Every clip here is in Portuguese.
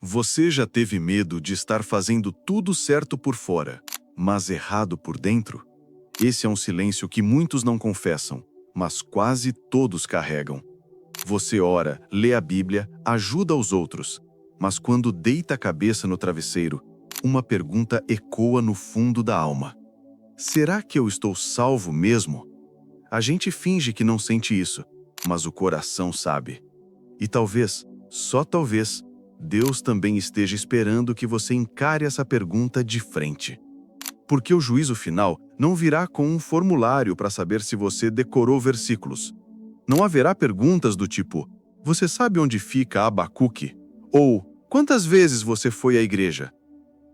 Você já teve medo de estar fazendo tudo certo por fora, mas errado por dentro? Esse é um silêncio que muitos não confessam, mas quase todos carregam. Você ora, lê a Bíblia, ajuda os outros, mas quando deita a cabeça no travesseiro, uma pergunta ecoa no fundo da alma. Será que eu estou salvo mesmo? A gente finge que não sente isso, mas o coração sabe. E talvez, só talvez, Deus também esteja esperando que você encare essa pergunta de frente. Porque o juízo final não virá com um formulário para saber se você decorou versículos. Não haverá perguntas do tipo: você sabe onde fica Abacuque? Ou quantas vezes você foi à igreja?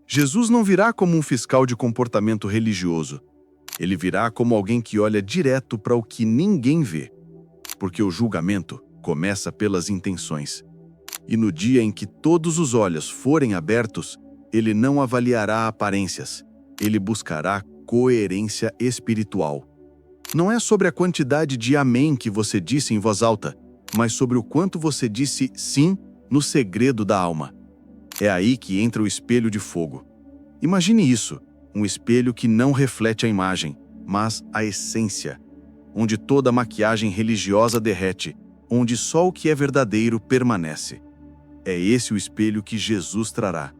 Jesus não virá como um fiscal de comportamento religioso. Ele virá como alguém que olha direto para o que ninguém vê. Porque o julgamento começa pelas intenções. E no dia em que todos os olhos forem abertos, ele não avaliará aparências. Ele buscará coerência espiritual. Não é sobre a quantidade de amém que você disse em voz alta, mas sobre o quanto você disse sim no segredo da alma. É aí que entra o espelho de fogo. Imagine isso, um espelho que não reflete a imagem, mas a essência, onde toda a maquiagem religiosa derrete, onde só o que é verdadeiro permanece. É esse o espelho que Jesus trará.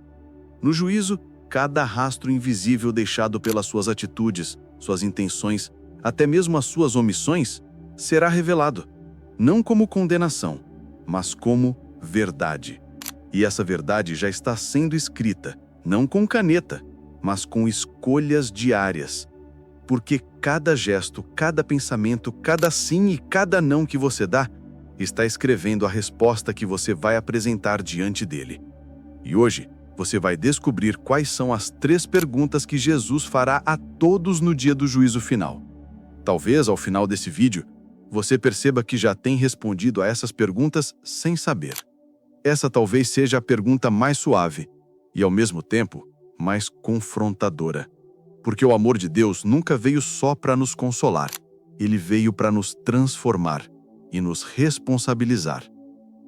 No juízo, cada rastro invisível deixado pelas suas atitudes, suas intenções, até mesmo as suas omissões, será revelado, não como condenação, mas como verdade. E essa verdade já está sendo escrita, não com caneta, mas com escolhas diárias. Porque cada gesto, cada pensamento, cada sim e cada não que você dá, está escrevendo a resposta que você vai apresentar diante dele. E hoje, você vai descobrir quais são as 3 perguntas que Jesus fará a todos no dia do juízo final. Talvez, ao final desse vídeo, você perceba que já tem respondido a essas perguntas sem saber. Essa talvez seja a pergunta mais suave e, ao mesmo tempo, mais confrontadora. Porque o amor de Deus nunca veio só para nos consolar. Ele veio para nos transformar e nos responsabilizar.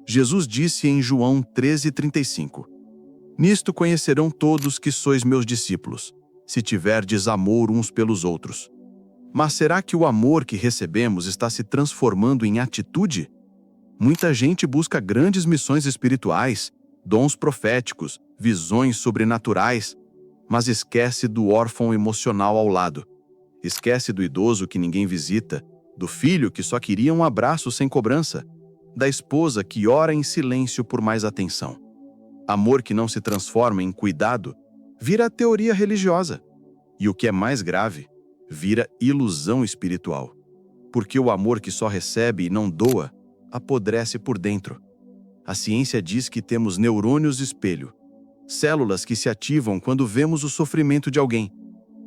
Jesus disse em João 13:35: Nisto conhecerão todos que sois meus discípulos, se tiverdes amor uns pelos outros. Mas será que o amor que recebemos está se transformando em atitude? Muita gente busca grandes missões espirituais, dons proféticos, visões sobrenaturais, mas esquece do órfão emocional ao lado. Esquece do idoso que ninguém visita, do filho que só queria um abraço sem cobrança, da esposa que ora em silêncio por mais atenção. Amor que não se transforma em cuidado vira teoria religiosa. E o que é mais grave, vira ilusão espiritual. Porque o amor que só recebe e não doa, apodrece por dentro. A ciência diz que temos neurônios espelho, células que se ativam quando vemos o sofrimento de alguém.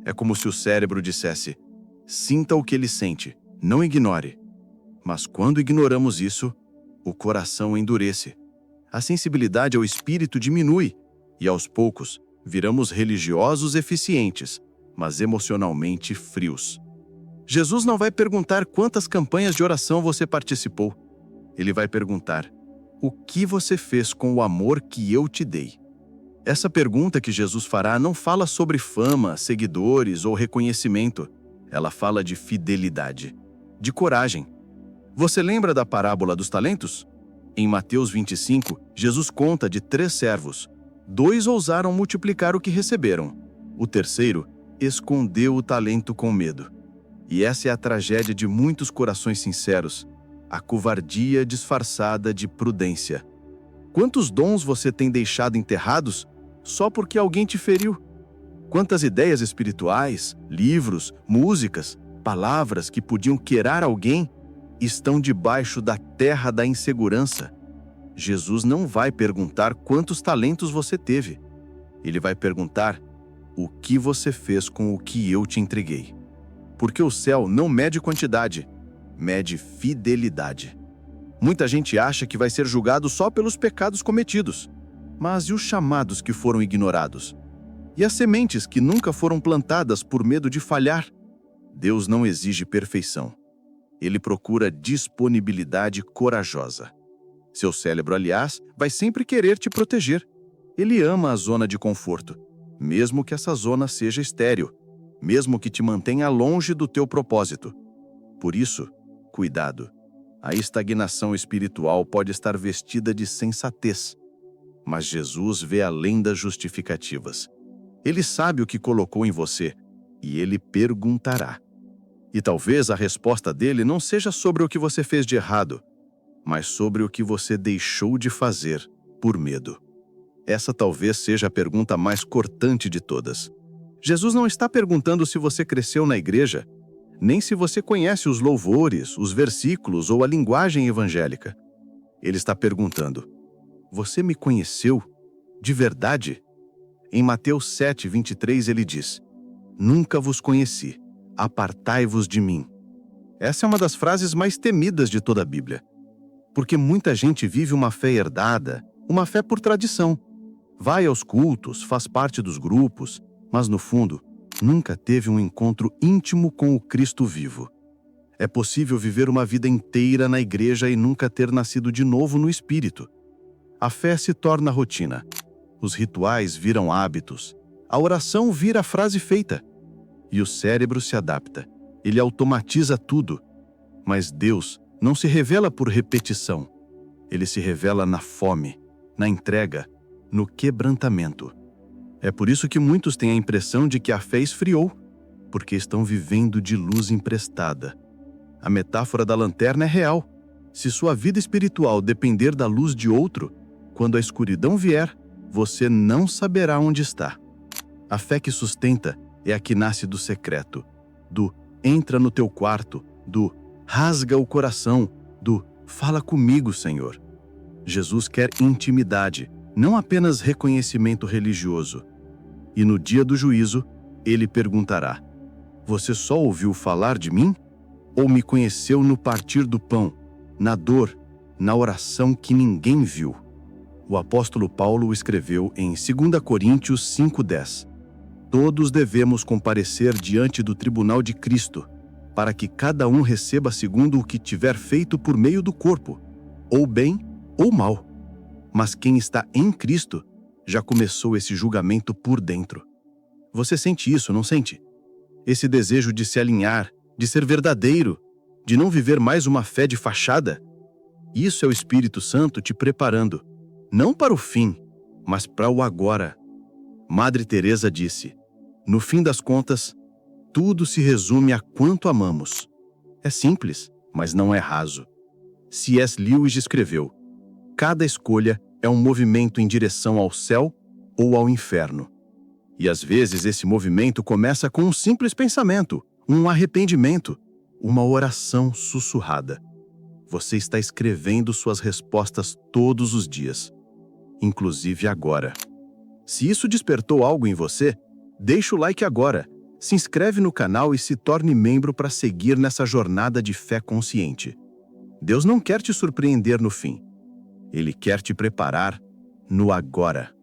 É como se o cérebro dissesse: sinta o que ele sente, não ignore. Mas quando ignoramos isso, o coração endurece. A sensibilidade ao espírito diminui e, aos poucos, viramos religiosos eficientes, mas emocionalmente frios. Jesus não vai perguntar quantas campanhas de oração você participou. Ele vai perguntar: o que você fez com o amor que eu te dei? Essa pergunta que Jesus fará não fala sobre fama, seguidores ou reconhecimento. Ela fala de fidelidade, de coragem. Você lembra da parábola dos talentos? Em Mateus 25, Jesus conta de 3 servos. 2 ousaram multiplicar o que receberam. O terceiro escondeu o talento com medo. E essa é a tragédia de muitos corações sinceros, a covardia disfarçada de prudência. Quantos dons você tem deixado enterrados só porque alguém te feriu? Quantas ideias espirituais, livros, músicas, palavras que podiam querer alguém estão debaixo da terra da insegurança? Jesus não vai perguntar quantos talentos você teve. Ele vai perguntar: o que você fez com o que eu te entreguei? Porque o céu não mede quantidade, mede fidelidade. Muita gente acha que vai ser julgado só pelos pecados cometidos. Mas e os chamados que foram ignorados? E as sementes que nunca foram plantadas por medo de falhar? Deus não exige perfeição. Ele procura disponibilidade corajosa. Seu cérebro, aliás, vai sempre querer te proteger. Ele ama a zona de conforto, mesmo que essa zona seja estéril, mesmo que te mantenha longe do teu propósito. Por isso, cuidado. A estagnação espiritual pode estar vestida de sensatez, mas Jesus vê além das justificativas. Ele sabe o que colocou em você e ele perguntará. E talvez a resposta dele não seja sobre o que você fez de errado, mas sobre o que você deixou de fazer por medo. Essa talvez seja a pergunta mais cortante de todas. Jesus não está perguntando se você cresceu na igreja, nem se você conhece os louvores, os versículos ou a linguagem evangélica. Ele está perguntando: você me conheceu de verdade? Em Mateus 7:23 ele diz: nunca vos conheci, apartai-vos de mim. Essa é uma das frases mais temidas de toda a Bíblia, porque muita gente vive uma fé herdada, uma fé por tradição. Vai aos cultos, faz parte dos grupos, mas no fundo, nunca teve um encontro íntimo com o Cristo vivo. É possível viver uma vida inteira na igreja e nunca ter nascido de novo no Espírito. A fé se torna rotina. Os rituais viram hábitos. A oração vira frase feita. E o cérebro se adapta. Ele automatiza tudo. Mas Deus não se revela por repetição. Ele se revela na fome, na entrega, no quebrantamento. É por isso que muitos têm a impressão de que a fé esfriou, porque estão vivendo de luz emprestada. A metáfora da lanterna é real. Se sua vida espiritual depender da luz de outro, quando a escuridão vier, você não saberá onde está. A fé que sustenta é a que nasce do secreto, do entra no teu quarto, do rasga o coração, do fala comigo, Senhor. Jesus quer intimidade, não apenas reconhecimento religioso. E no dia do juízo, ele perguntará: você só ouviu falar de mim? Ou me conheceu no partir do pão, na dor, na oração que ninguém viu? O apóstolo Paulo escreveu em 2 Coríntios 5:10: todos devemos comparecer diante do tribunal de Cristo, para que cada um receba segundo o que tiver feito por meio do corpo, ou bem ou mal. Mas quem está em Cristo já começou esse julgamento por dentro. Você sente isso, não sente? Esse desejo de se alinhar, de ser verdadeiro, de não viver mais uma fé de fachada? Isso é o Espírito Santo te preparando, não para o fim, mas para o agora. Madre Teresa disse: no fim das contas, tudo se resume a quanto amamos. É simples, mas não é raso. C.S. Lewis escreveu: cada escolha é um movimento em direção ao céu ou ao inferno. E às vezes esse movimento começa com um simples pensamento, um arrependimento, uma oração sussurrada. Você está escrevendo suas respostas todos os dias, inclusive agora. Se isso despertou algo em você, deixa o like agora, se inscreve no canal e se torne membro para seguir nessa jornada de fé consciente. Deus não quer te surpreender no fim. Ele quer te preparar no agora.